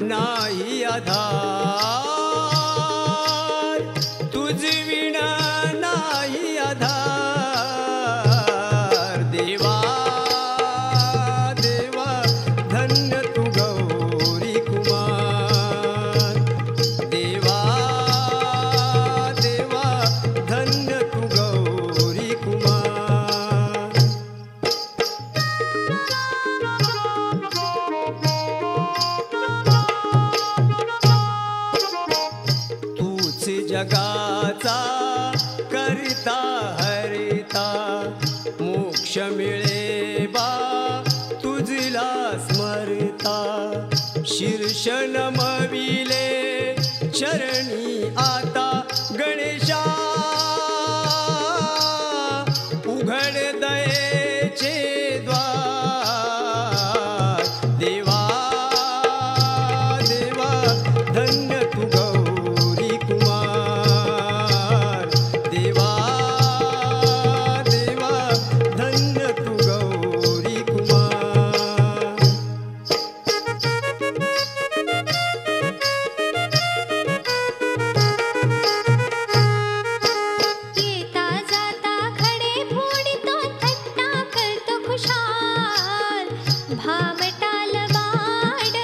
नाही आधार, तुझ विण नाही आधार. देवा देवा धन्य तू गौरी कुमार. देवा देवा धन्य तू गौरी कुमार. तूच जगाचा करता हरिता, मोक्ष मिळे बा तुझला स्मरता. शीर्ष नमविले चरणी आता गणेशा, उघड दयेचे द्वार. देवा देवा धन्य तू गौरी कुमार. देवा देवा धन्य तू गौरी कुमार. येता जाता खडे फोडितो, थट्टा करतो खुशाल. भामटाल वाड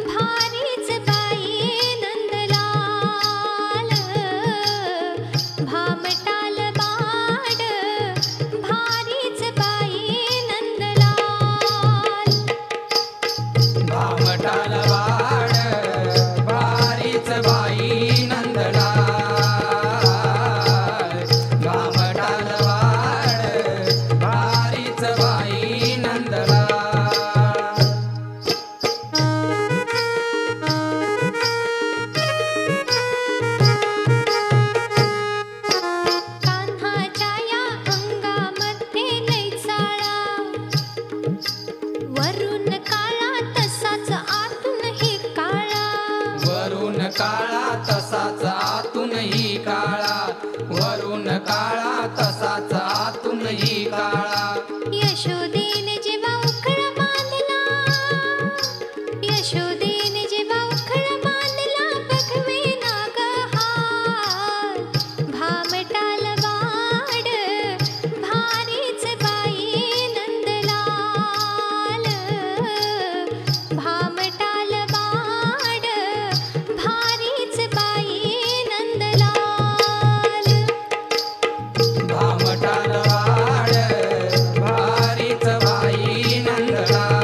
भारीच बाई नंदलाल. भामटाल वाड भारीच बाई नंदलाल. भामटाल वाड भारीच बाई नंदलाल. भामटाल वाड भारीच बाई नंदलाल. कान्हाच्या या अंगामध्ये लई चाळा, वरून काळा तसाच आतूनही काळा. वरून काळा तसाच आतूनही काळा. वरून काळा तसाच आतूनही काळा. यशोदेने जेव्हा उखळा बांधला, यशोदेने जेव्हा उखळा बांधला, बघवे नाग हाल. भामटाल वाड भारीच बाई नंदलाल. भामटाल वाड भारीच बाई नंदलाल. भामटाल वाड भारीच बाई नंदलाल.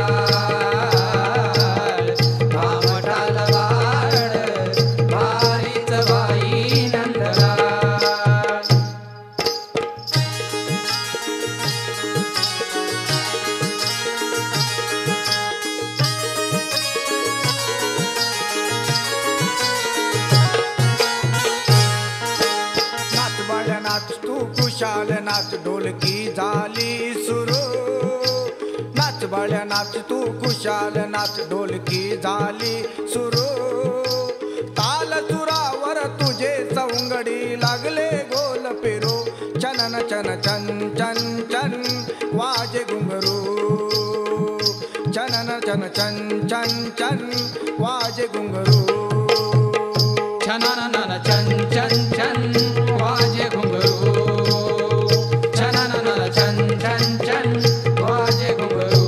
भामटाल वाड भारीच बाई नंदलाल. नाच बाळ्या नाच तू खुशाल नाच, ढोलकी झाली सुरू. नाच बाळ्या नाच तू खुशाल नाच, ढोलकी झाली सुरू. ताल सुरावर तुझे सवंगडी लागले गोल फिरू. चनन चन चन चन चन वाजे घुंगरू. चनन चन चन चन चन वाजे घुंगरू. छनननन छन छन छन वाजे घुंगरू. छनननन छन छन छन वाजे घुंगरू.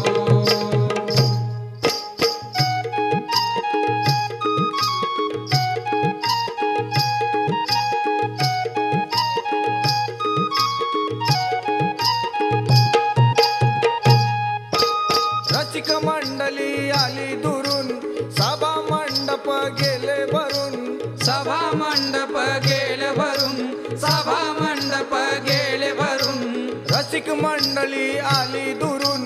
रसिक मंडळी आली दुरून, सभा मंडप गेले भरून. सभा मंडप गेले भरून. सभा मंडप गेले भरून. रसिक मंडळी आली दुरून,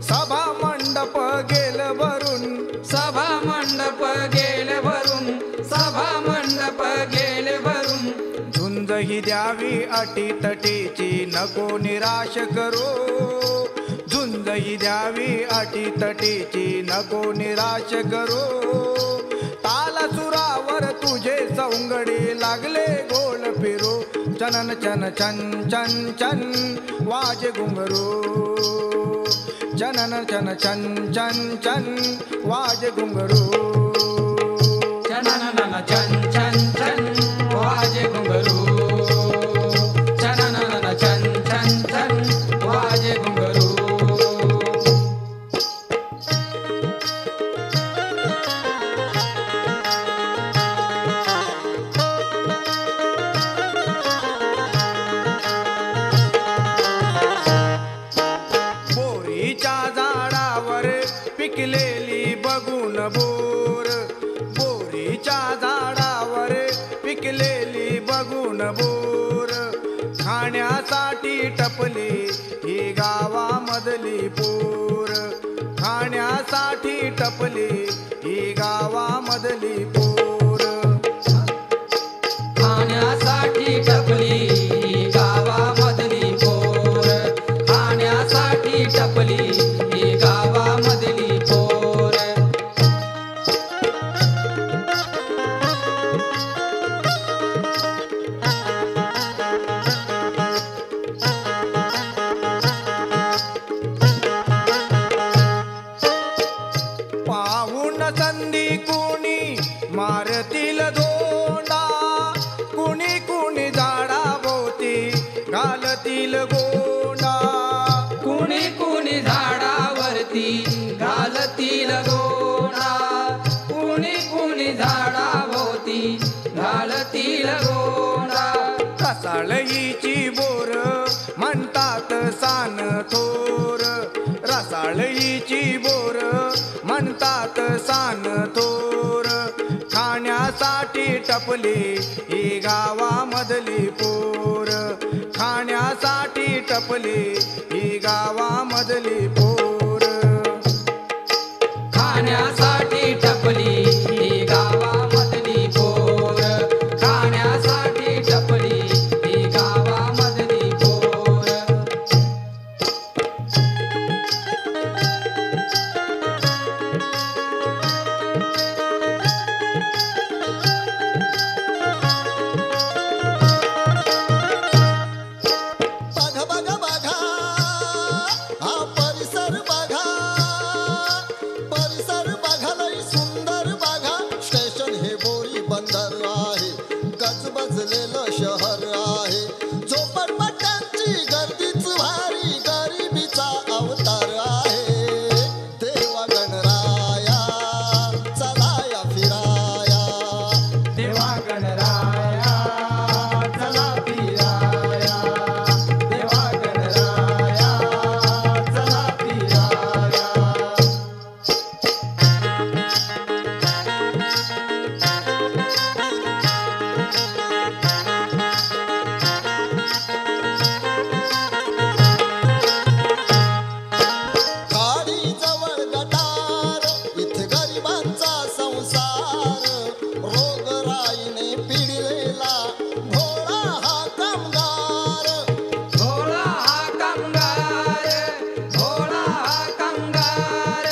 सभा मंडप गेले भरून. सभा मंडप गेले भरून. सभा मंडप गेले भरून. झुंज ही द्यावी अटी तटीची, नको निराश करो. झुंज ही द्यावी अटी तटीची, नको निराश करो. ताल सुरावर तुझे सवंगडी लागले गोल फिरू. चनन चन चन चन चन वाजे घुंगरू. चनन चन चन चन चन वाज घुंगरू चनननन चन चन चन वाजे घुंगरू चनननन चन चन चन वाजे घुंगरू बोरीच्या झाडावर पिकलेली बघून बोर बोरीच्या झाडावर पिकलेली बघून बोर खाण्यासाठी टपली ही गावामधली पोर खाण्यासाठी टपली ही गावामधली पोर खाण्यासाठी टपली गावामधली पोर खाण्यासाठी टपली गावामधली पोर पाहून संधी कुणी मारतील धोंडा कुणी कुणी झाडाभोवती घालतील गोंडा कुणी कुणी झाडावरती घालतील गोंडा कुणी कुणी झाडाभोवती घालतील गोंडा रसाळईची बोर म्हणतात सान थोर रसाळईची बोर म्हणतात सान थोर खाण्यासाठी टपली ही गावामधली पोर खाण्यासाठी टपली ही गावामधली पोर खाण्यासाठी टपली गावामधली पोर खाण्यासाठी टपली गावामधली पोर बघा बघा बघा हा परिसर बघा परिसर बघा लई सुंदर बघा स्टेशन हे बोरी बंदर आहे गजबजलेलं शहर आहे झोपडपट्ट्यांची गर्दीच भारी गरिबीचा अवतार आहे देवा गणराया चला या फिराया देवा गणराया चला फिराया देवा गणराया चला फिराया खाडी जवळ गटार इथे गरिबांचा संसार रोगराईने पिडलेला भोळा हा कामगार भोळा हा कामगार भोळा हा कामगार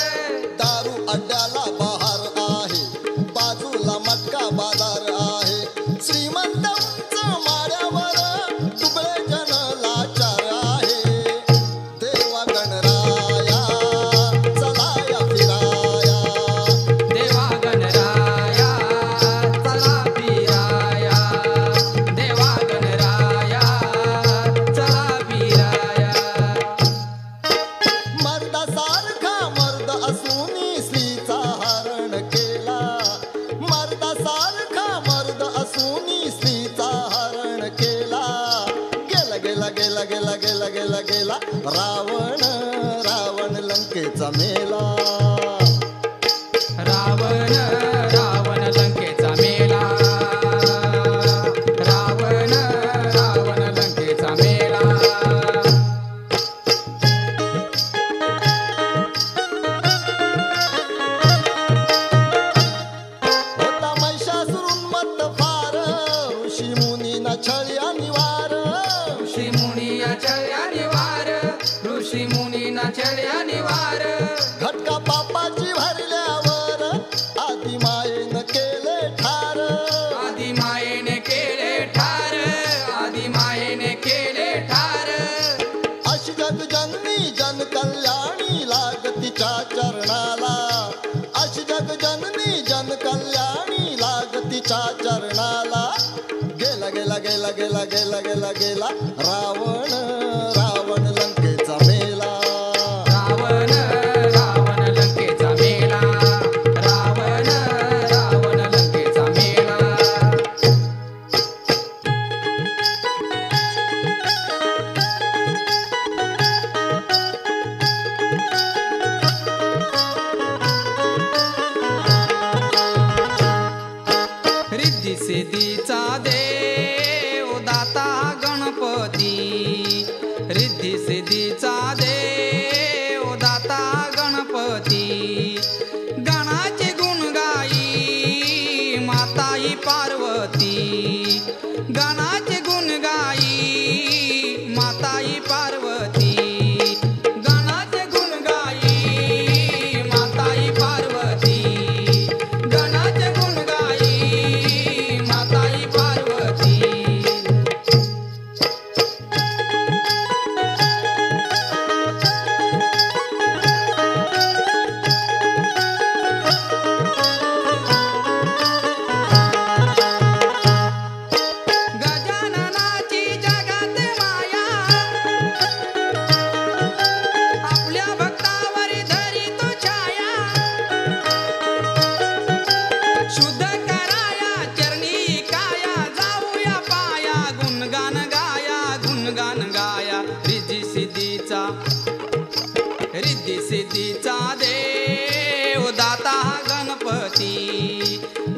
दारू अड्ड्याला बहार आहे बाजूला मटका बाजार आहे श्रीमंत उंच माड्यावर दुबळे जन लाचार आहे देवा गणराया चला या फिराया देवा गणराया चला फिराया देवा गणराया चला फिराया मर्दासारखा मर्द असूनी स्त्रीचा हरण केला मर्दासारखा मर्द असूनी स्त्रीचा हरण केला गेला गेला गेला गेला गेला गेला गेला रावण रावण लंकेचा मेला रावण रावण लंकेचा मेला रावण रावण लंकेचा मेला होता महिषासुरोन्मत्त फार ऋषी मुनीना छळी अनिवार ऋषी मुनिया चढ्या निवार ऋषी मुनीना चढ्या निवार घटका पापाची भरल्यावर आदी मायेनं केले ठार आदी मायेने केले ठार आदी मायेने केले ठार अशी जगजननी जनकल्याणी चरणाला अशी जगजननी जन कल्याणी लागतीच्या चरणाला गेला गेला गेला गेला गेला गेला गेला रावण रावण लंकेचा मेला रावण रावण लंकेचा मेला रावण रावण लंकेचा मेला रिद्धी सिद्धीचा देव दाता गणपती रिद्धी सिद्धीचा देव दाता गणपती गणाचे गुण गाई माताई पार्वती गणाचे गुण गाई माताई पार्वती गणाचे गुण गाई माताई पार्वती गणाचे गुण गाई माताई पार्वती गजाननाची जगात माया आपल्या भक्तावर धरी तो छाया शुद्ध कराया चरणी काया जाऊया पाया गुणगान गाया रिद्धी सिद्धीचा देव दाता गणपती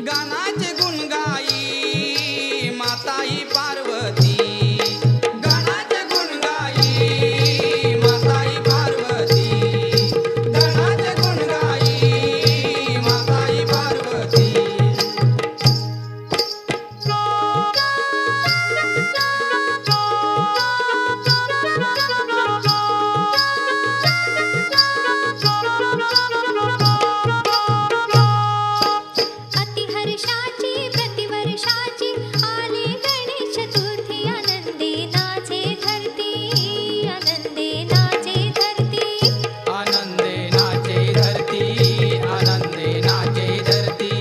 गानाचे गुण गाई माताई पार्वती गानाचे गुण गाई माताई पार्वती गानाचे गुण गाई माताई पार्वती अतिहर्षाची प्रतिवर्षाची आली गणेश चतुर्थी आनंदे नाचे धरती आनंदे नाचे धरती आनंदे नाचे धरती आनंदे नाचे धरती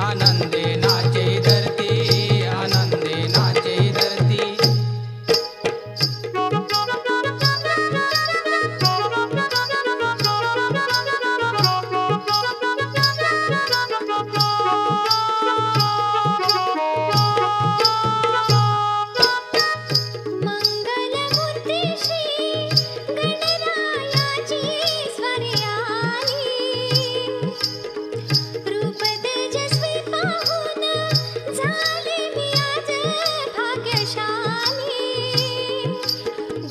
आनंदे नाचे धरती आनंदे नाचे धरती मंगलमूर्ती श्री गणरायाची स्वरे आली रूप तेजस्वी पाहून झाले मी आज भाग्यशाली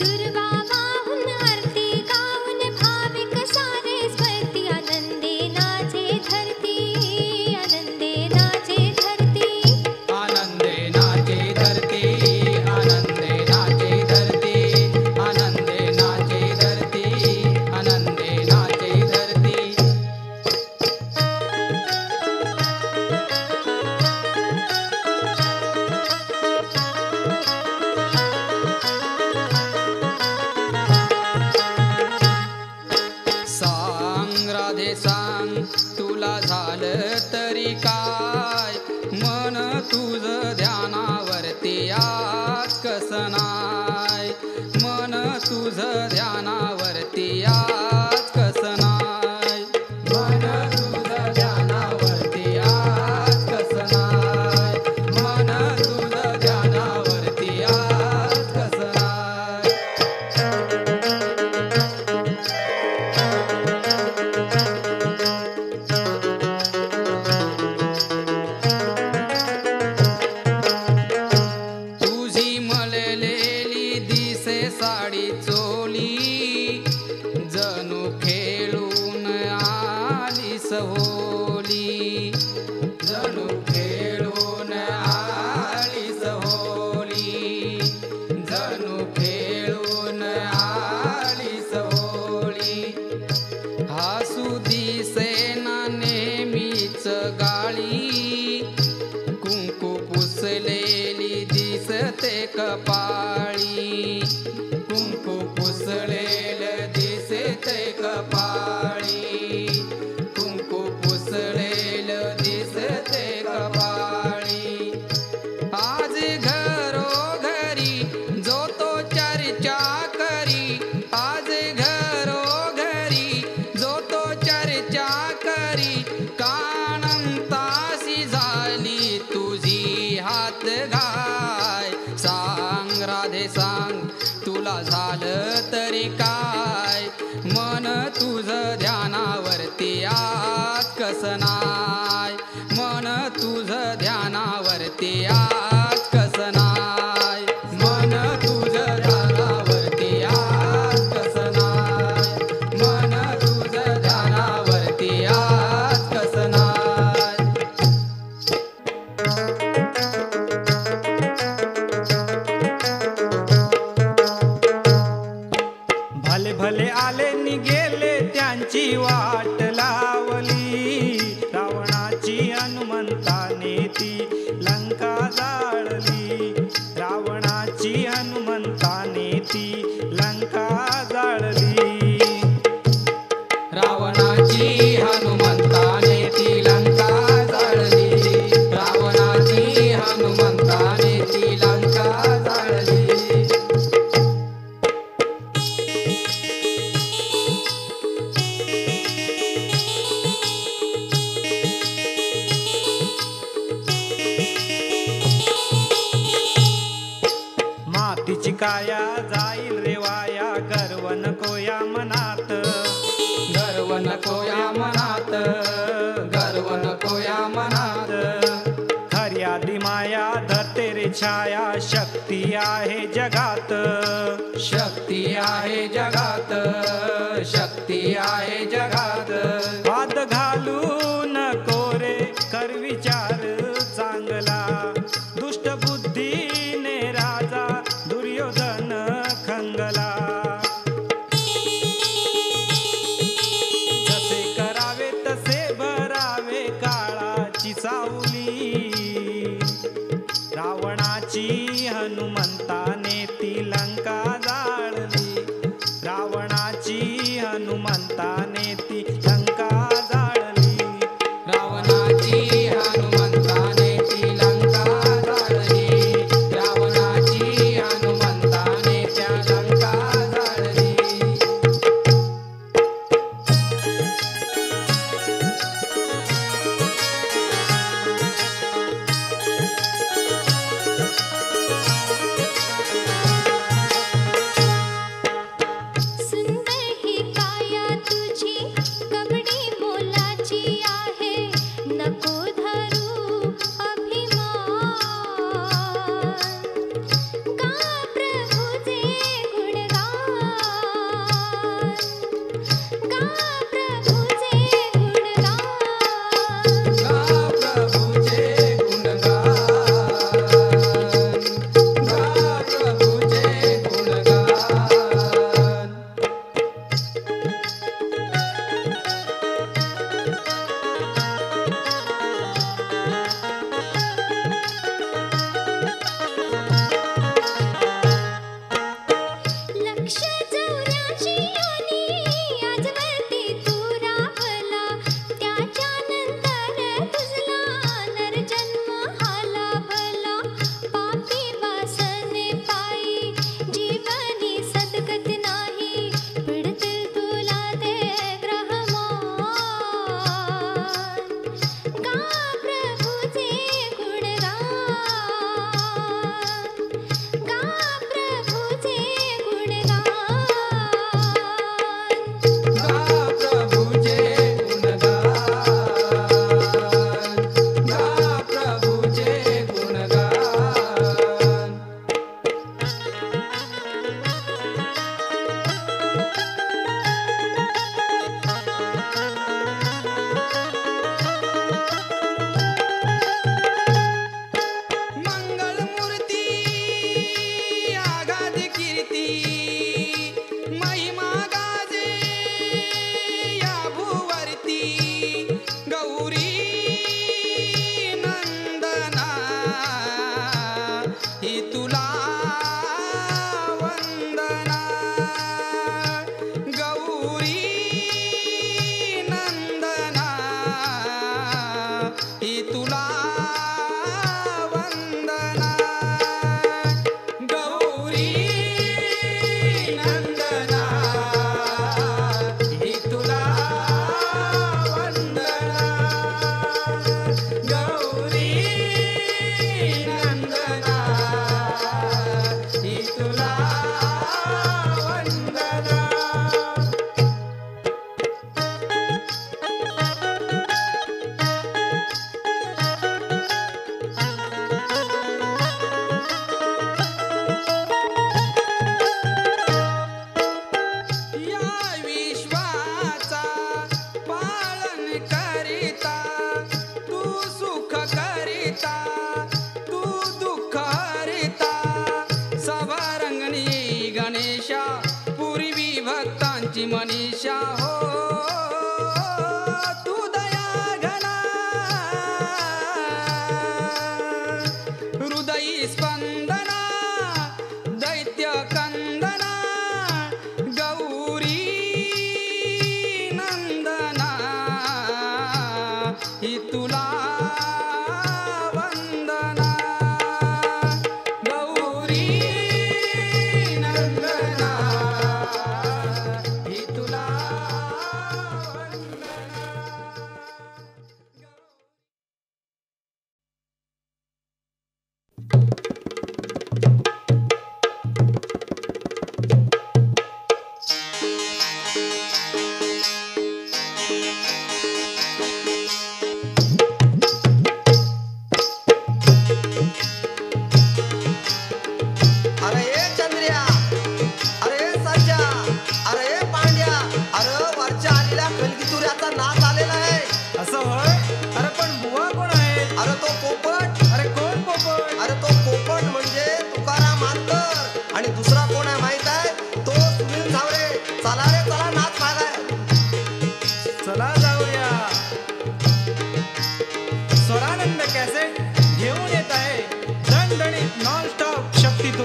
दुर्वा वाहून आरती गाऊन भाविक सारे स्मरती आनंदे नाचे धरती आनंदे नाचे धरती आनंदे नाचे धरती आनंदे नाचे धरती आनंदे नाचे धरती आनंदे नाचे धरती सांग राधे सांग तुला झालं तरी काय मन तुझ ध्यानावरती आज कसं नाय मन तुझ ध्यानावरती आज कसं नाय मन तुझ ध्यानावरती आज कसं नाय मन तुझ ध्यानावरती आज कसं नाय तुझी मळलेली दिसे साडी चोली जणू खेळून आली सहोली जणू खेळून आली सहोली जणू खेळून आली सहोली हसू दिसे ना नेहमीच गाळी कुंकू पुसलेली दिसते कपाळी कुंकू पुसलेलं दिसते कपाळी रे काय मन तुझं ध्यानावरती आज कसं नाय मन तुझं ध्यानावरती आज कसं नाय मन तुझं ध्यानावरती आज कसं नाय मन तुझं ध्यानावरती आज कसं नाय भले भले आले निघेले त्यांची वाट लावली रावणाची हनुमंताने ती लंका जाळली रावणाची हनुमंताने ती लंका जाळली रावणाची हनुमंताने ती लंका जाळली रावणाची हनुमंताने ती लंका जाळली मातीची काया जाईल रे वाया गर्व नको या मनात गर्व नको या मनात गर्व नको या मनात खऱ्यादी माया धरते रे छाया शक्ती आहे जगात शक्ती आहे जगात शक्ती आहे जगात वाद घालू नको रे कर विचार चांगला दुष्ट बुद्धीने राजा दुर्योधन खंगला जसे करावे तसे भरावे काळाची सावली रावणाची हनुमंताने ती लंका जाळली रावणाची हनुमंताने ती लंका जाळली रावणाची हनुमंताने ती लंका जाळली रावणाची हनुमंताने त्या लंका जाळली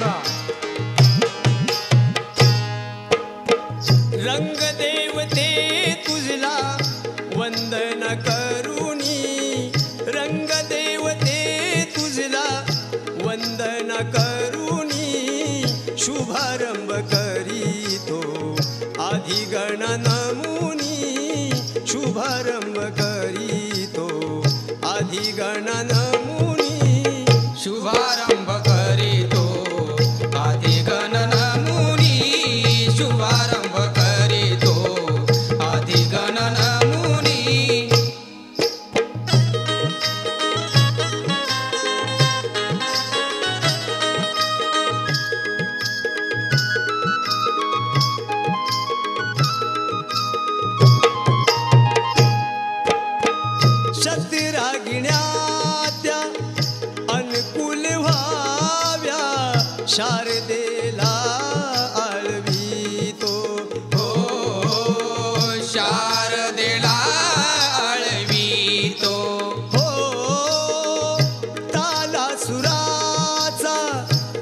बघा. रंग देवते तुझला वंदन करुणी, रंग देवते तुझला वंदन करुणी, शुभारंभ करीतो आधी गण नमुनी, शुभारंभ करीतो आधी गण नमुनी, शुभारंभ करीतो आधी गणन मुनी, शुभारंभ करीतो आधी गणन मुनी. शतरागिण्या त्या अनुकूल व्हाव्या, शारदेला आळवितो. हो शारदेला आळवितो. हो ताला सुराचा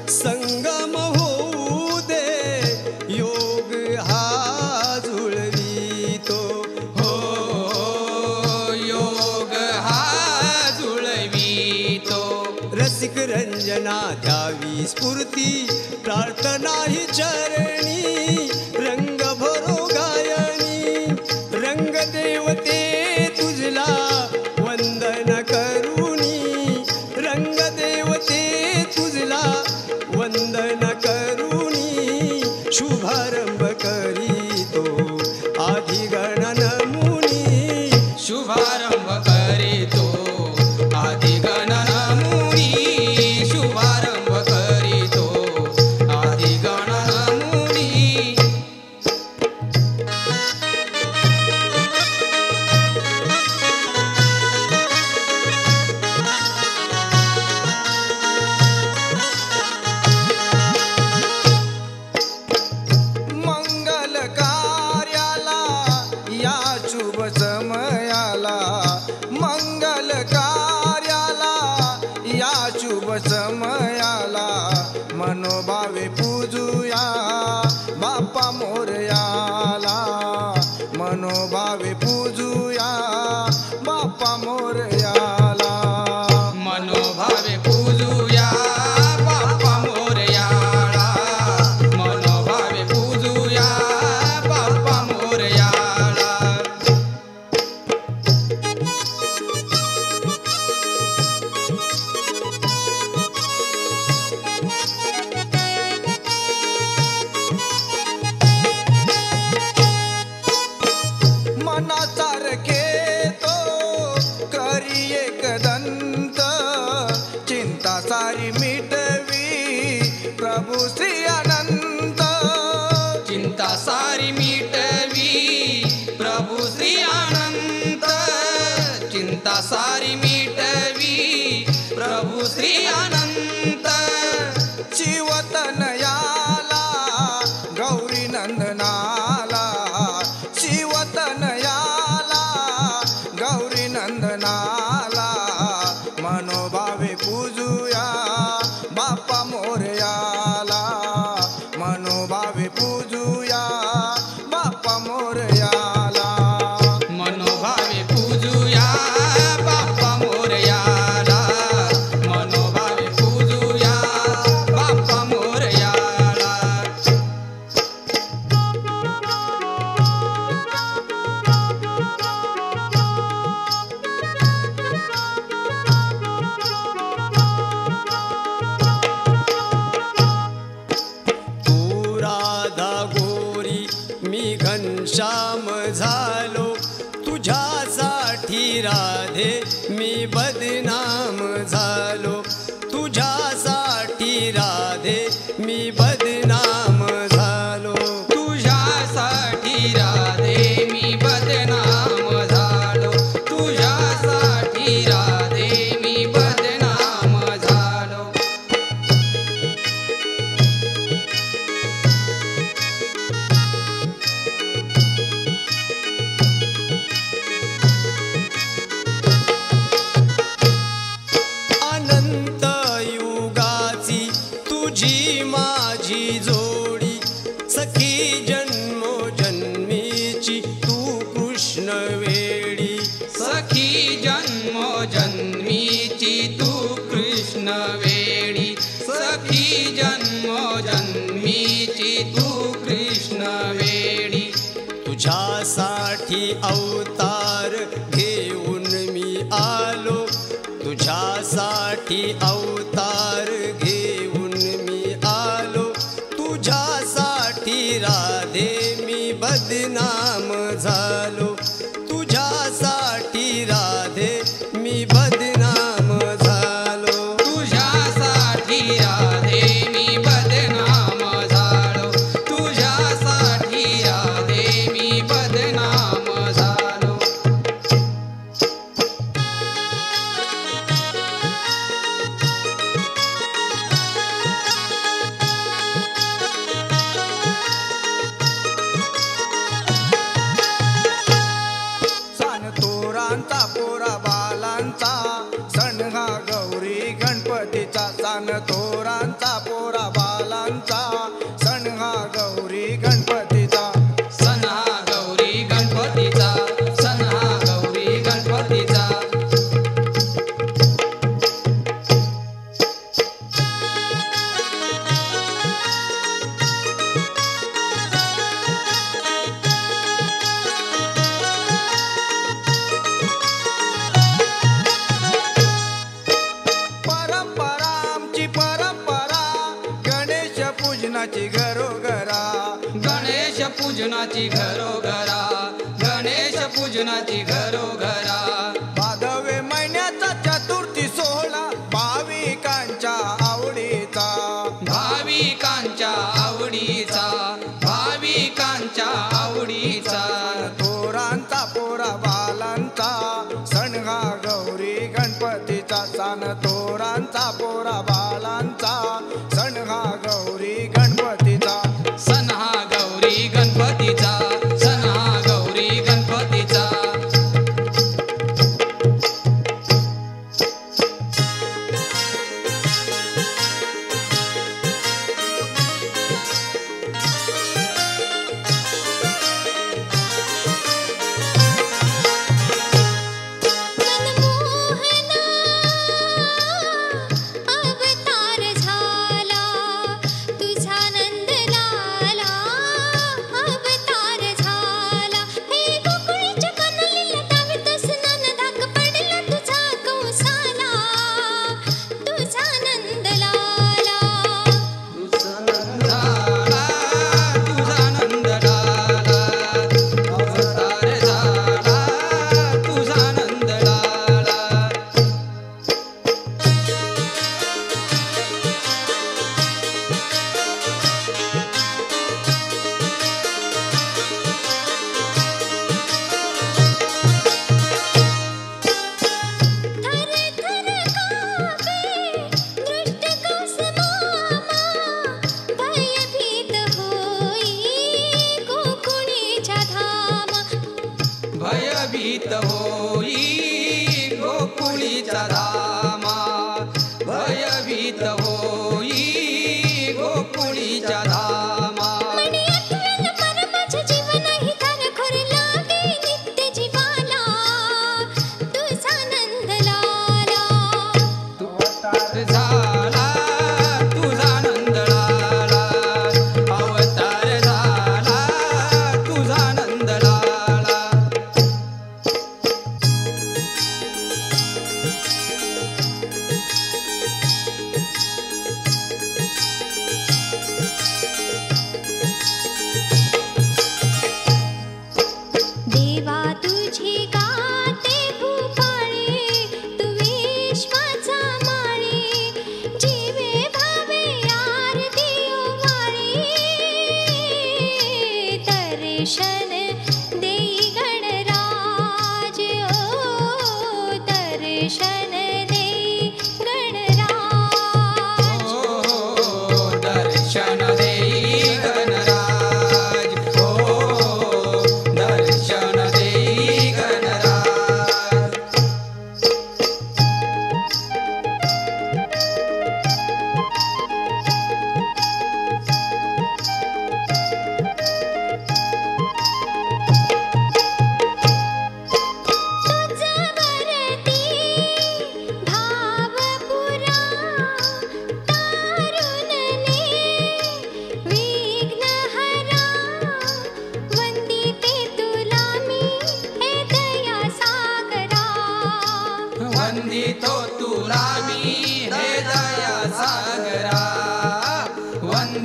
संगम होऊ दे, योग हा जुळवितो. हो योग हा जुळवितो. रसिक रंजना द्यावी स्फूर्ती, प्रार्थना ही चरणी, रंग भरो गायनी, रंग देवते तुझला वंदन करुणी, रंग देवते तुझला वंदन करुणी, शुभारंभ करीतो आधी गणन मुनी, शुभारंभ करीतो आधी गणन मुनी, शुभारंभ करीतो आधी गणन मुनी. मंगल कार्याला या शुभ समयाला, मंगल कार्याला या शुभ समयाला, मनोभावे पूजुया बाप्पा मोरयाला, मनोभावे पूजुया बाप्पा मोरयाला. मनोभावे पूजुया बाप्पा मोरयाला, मनोभावे पूजुया बाप्पा मोरयाला. मनासारखे तो करी एकदंत, चिंता सारी मिटवी प्रभू श्री अनंत, चिंता सारी मिटवी प्रभु श्री अनंत, चिंता सारी मिटवी प्रभु श्री अनंत. शिवतनयाला गौरी नंदनाला, शिवतनयाला गौरी नंदनाला, मनोभावे पूजुया बाप्पा मोरयाला, मनोभावे पूजुया बाप्पा मोरयाला. मनोभावे पूजुया बाप्पा मोरयाला, मनोभावे पूजुया बाप्पा मोरयाला. तू राधा गोरी मी घनश्याम झालो, तुझ्यासाठी राधे मी बदनाम झालो, तुझ्यासाठी राधे मी बदनाम झालो. तुझ्यासाठी राधे मी बदनाम झालो, तुझ्यासाठी राधे मी बदनाम झालो. अनंत युगाची तुझी तुझी माझी जोडी सखी जन्मोजन्मीची तू कृष्ण वेडी सखी जन्मोजन्मीची तू कृष्ण वेडी सखी जन्मोजन्मीची तू कृष्ण वेडी तुझ्यासाठी अवतार घेऊन मी आलो तुझ्यासाठी अवतार घेऊन मी आलो तुझ्यासाठी राधे मी बदनाम झालो तुझ्यासाठी राधे मी बदनाम झालो तुझ्यासाठी राधे मी बदनाम झालो तुझ्यासाठी राधे मी बदनाम झालो सान तोरांचा पोरा बालांचा सण हा गौरी गणपतीचा सान तोरांचा पोरा बालांचा सण हा गौरी गणपतीचा सण हा गौरी गणपतीचा सण हा गौरी गणपतीचा परंपरा आमची परंपरा गणेश पूजनाची घरोघरा गणेश पूजनाची घरोघरा गणेश पूजनाची घरोघरा भादवे महिन्याचा चतुर्थी सोहळा भाविकांच्या आवडीचा भाविकांच्या आवडीचा भाविकांच्या आवडीचा तोरांचा पोरा बालांचा सण हा गौरी गणपतीचा सान तोरांचा पोरा बालांचा सण हा गौरी गणपतीचा सण हा गौरी गणपतीचा सण हा गौरी गणपतीचा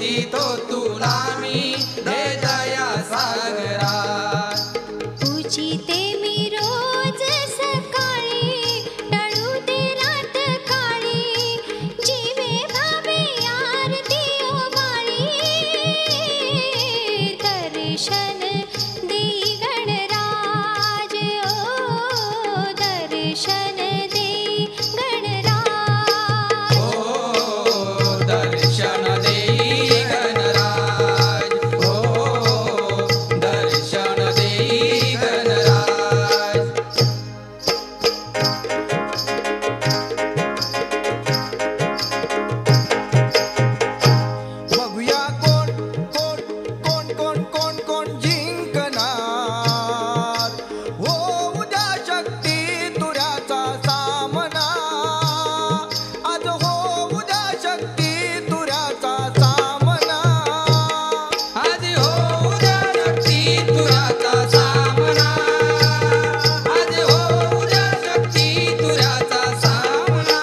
वंदितो तुला मी हे दया सागरा पूजिते मी रोज सकाळी टाळू दे रात काळी जीवे भावे आरती ओवाळी दर्शन देई गणराज ओ दर्शन देई गणराज ओ दर्शन देई गणराज ओ दर्शन देई गणराज बघूया कोण कोण कोण कोण कोण कोण जिंकणार हो उद्या शक्ती तुऱ्याचा सामना आज हो उद्या शक्ती तुऱ्याचा सामना आज हो उद्या शक्ती तुझ्याचा सामना आज हो उद्या शक्ती तुझ्याचा सामना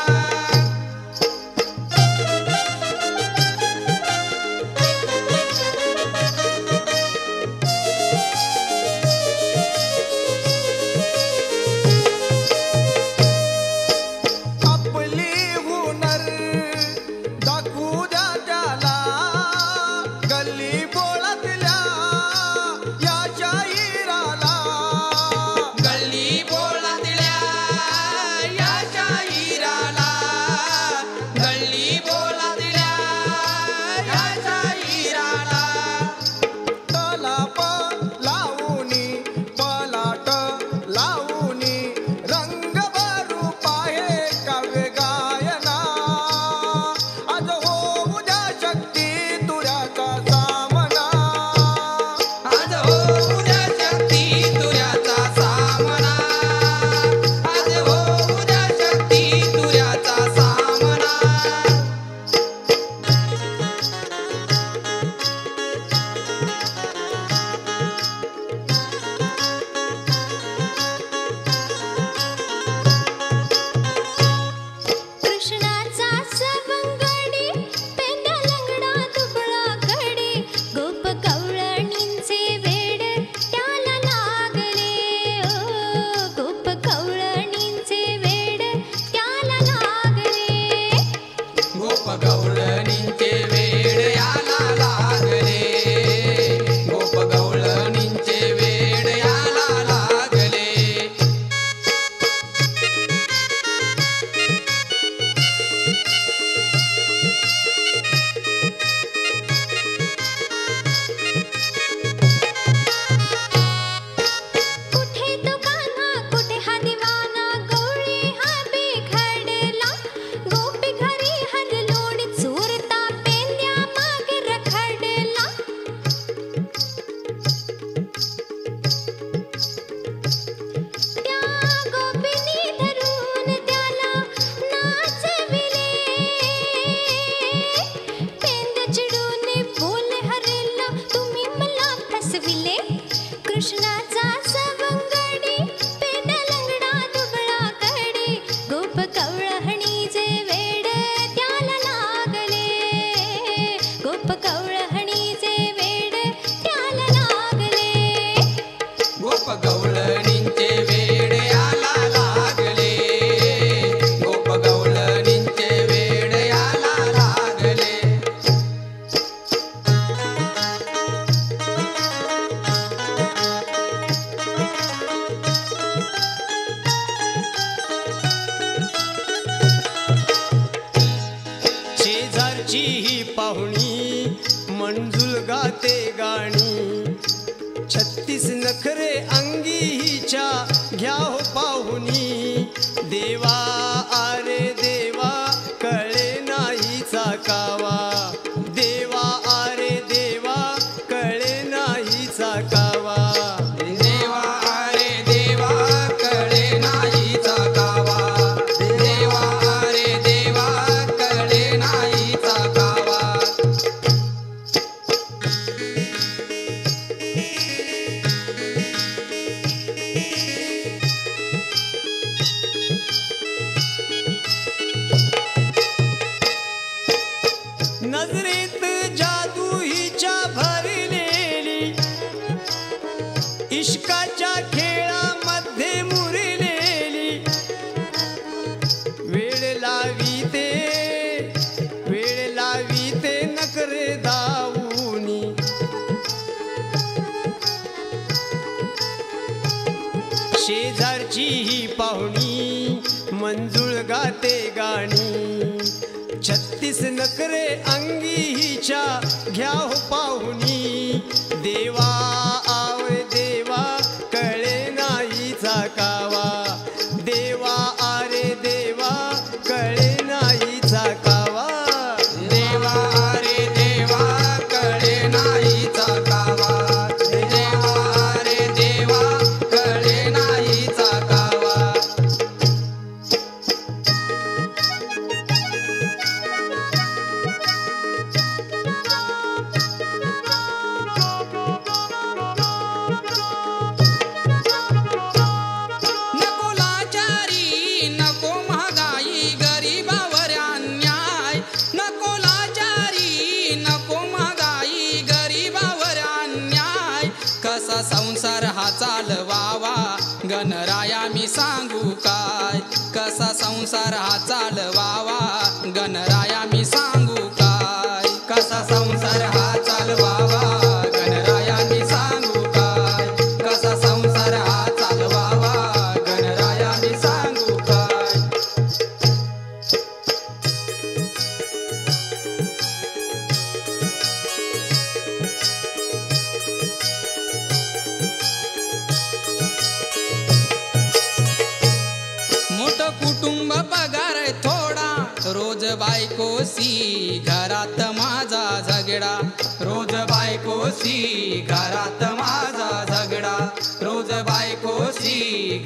आपली हुनर दाखवू द्या त्याला गल्ली बोळातल्या या शाहिराला गल्ली बोळातल्या या शाहिराला गल्ली बोळातल्या या शाहिराला तलाप लावूनी पलाट लावूनी रंग भरू पाहे काव्य गायना आज हो उद्या शक्ती तुऱ्याचा सामना आज हो उद्या शक्ती तुझ्याचा सामना आज हो उद्या शक्ती तुझ्याचा सामना कृष्णाचा सवंगडी पेंड्या लंगडा दुबळा घडी गोप कवळणींचे वेड त्याला लागले ओ गोप कवळणींचे वेड त्याला लागले गोप गवळणींचे वेड याला लागले गोप गवळणींचे वेड याला लागले कुठे तो कान्हा कुठे हा दिवाना गवळी हा बिघडला गोपी घरी हरलोड चोरता पेंद्या मागे रखडला त्या गोपीनी धरून त्याला नाचविले पेंद्या चिडून बोले हरला तुम्ही मला फसविले कृष्णाचा सवंगडी पेंड्या लंगडा दुबळा घडी गोप कवळहणीचे वेड त्याला लागले गोप कवळहणीचे वेड त्याला लागले गोप गवळणींचे वेड याला लागले गोप गवळणींचे वेड याला लागले शेजारची ही पाहुणी मंजूल गाते गाणी 36 नखरे अंगी हिच्या घ्या हो पाहुनी देवा आरे देवा कळे नाहीचा कावा देवा आरे देवा कळे नाहीचा कावा देवा रे देवा कळे नाहीचा गावा देवा रे देवा कळे नाहीचा गावा गाते गाणी 36 नखरे अंगी हिच्या घ्या हो पाहुनी देवा आवरे देवा कळे नाहीचा कावा देवा आरे देवा कळे नाहीचा कावा देवा रे देवा कळे नाहीचा कावा देवा रे देवा कळे नाहीचा कावा नको लाचारी नको महागाई गरीबावर अन्याय नको लाचारी नको महागाई गरीबावर अन्याय कसा संसार हा चालवावा गणराया मी सांगू काय कसा संसार हा चालवावा गणराया मी सांगू काय कसा संसार हा चालवावा गणराया मी सांगू काय कसा संसार हा चालवावा गणराया मी सांगू काय मोठं कुटुंब पगार थोडा रोज बायकोसी घरात माझा झगडा रोज बायकोसी घरात माझा झगडा रोज बायकोसी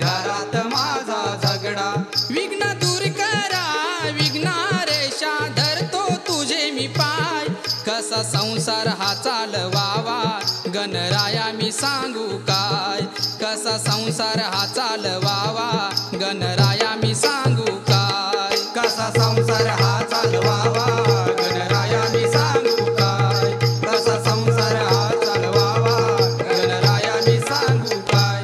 घरात माझा झगडा विघ्न दूर करा विघ्नारेषा धरतो तुझे मी पाय कसा संसार हा चालवावा गणराया मी सांगू काय कसा संसार हा चालवावा गणराया मी सांगू काय कसा संसार हा चालवावा गणराया मी सांगू काय कसा संसार हा चालवावा गणराया मी सांगू काय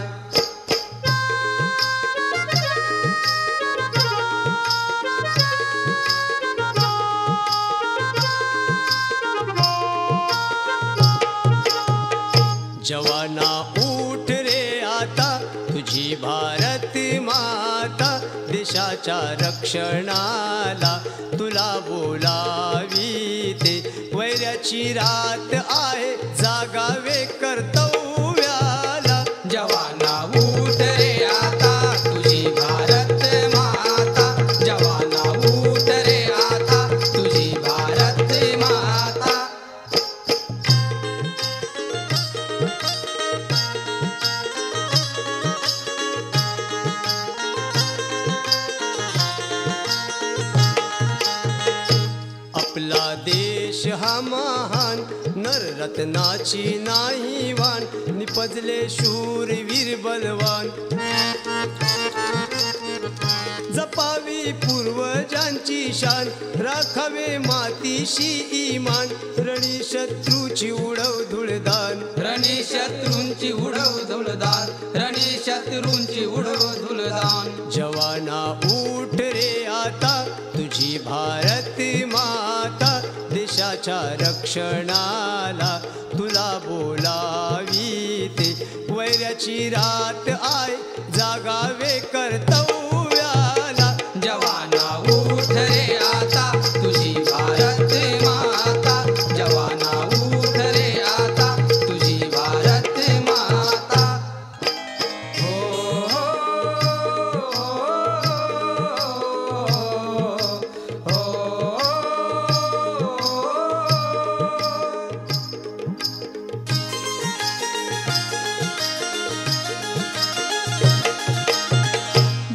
जवाना उठ रे आता तुझी भारत माता देशाच्या रक्षणाला तुला बोलावीते वैऱ्याची रात आहे जागावे कर्तव्याला जवाना उठ रे आता तुझी भारत माता जवाना उठ रे आता तुझी भारत माता आपला देश हा महान नररत्नाची नाही वाण निपजले शूरवीर बलवान जपावी पूर्वजांची शान राखावे मातीशी इमान रणी शत्रूची उडव धुळदान रणी शत्रूंची उडव धुळदान रणी शत्रूंची उडव धुळदान जवाना उठ रे आता तुझी भारत माता देशाच्या रक्षणाला तुला बोलावीते वैऱ्याची रात आय जागावे कर्तव्याला जवाना उठ रे आता तुझी भारत माता जवाना उठ रे आता तुझी भारत माता हो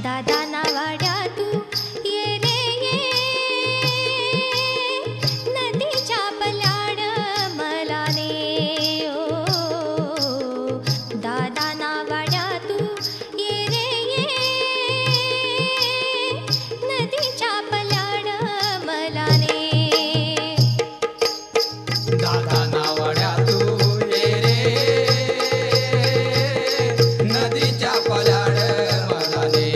दादा ना वाड्या तू ये रे ये नदीच्या पल्याड मला ने ओ दादा ना वाड्या तू ये रे ये नदीच्या पल्याड मला ने दादा नावड्या तू ये रे नदीच्या पलाड मला ने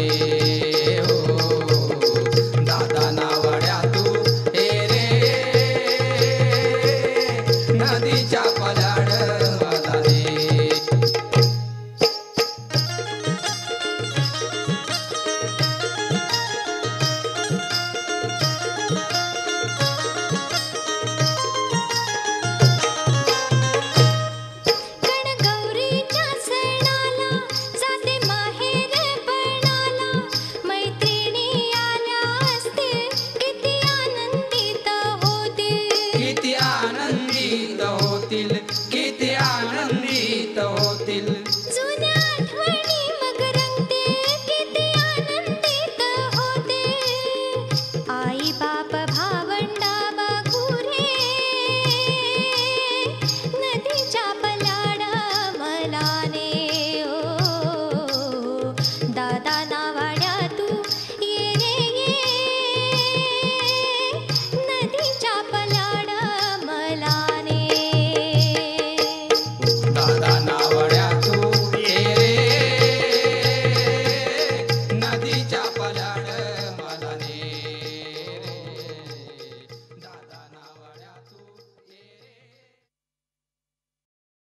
हो दादा नावड्या तू ये रे नदीच्या पलाड मला ने गोविंद हो